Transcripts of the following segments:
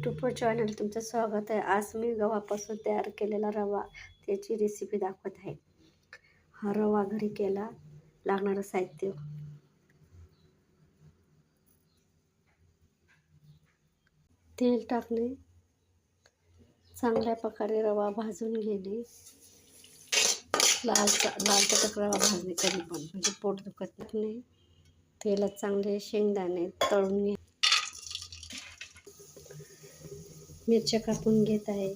YouTube channel तुमचं स्वागत आहे। आज मी गव्हापासून तयार केलेला रवा त्याची रेसिपी दाखवत आहे। हा रवा घरी केला, लागणारं साहित्य तेल टाकले, चांगल्या प्रकारे रवा भाजून घेणे, लाल चटक रवा भाजणे कधी पण म्हणजे पोट दुखत नाही। तेलात चांगले शेंगदाणे तळून घे, मिरच्या कापून घेत आहे।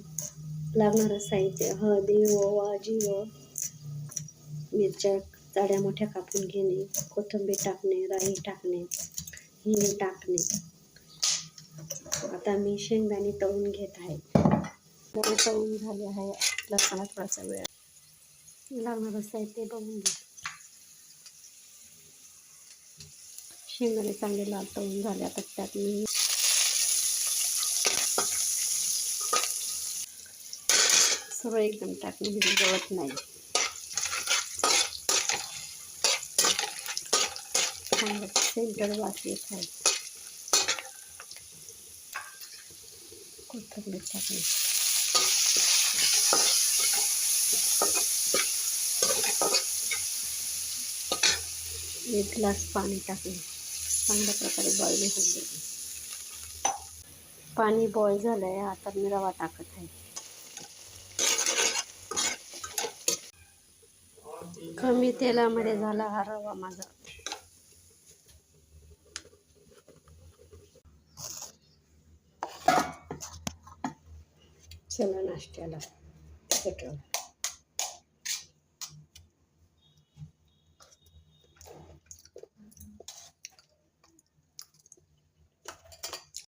लागणारं साहित्य हळदी, ओवा, जिरं, मिरच्या जाड्या मोठ्या कापून घेणे, कोथिंबीर टाकणे, राई टाकणे, हिंग टाकणे। आता मी शेंगदाणे तळून घेत आहे। तळून झाले आहे। लसणाला थोडासा वेळ लागणारं साहित्य बघून घे। शेंगदाणे चांगले लाल तळून झाले। आता त्यात मी सगळं एकदम टाकणे, जळत नाही। चांगलं सेंटर वास येत आहे। कोथिंबीर टाकणे, एक ग्लास पाणी टाकणे, चांगल्या प्रकारे बॉईल होऊ देणे। पाणी बॉईल झालं आहे। आता मी रवा टाकत आहे। कमी तेलामध्ये झाला हा रवा माझा। चला नाश्त्याला पेट्रोल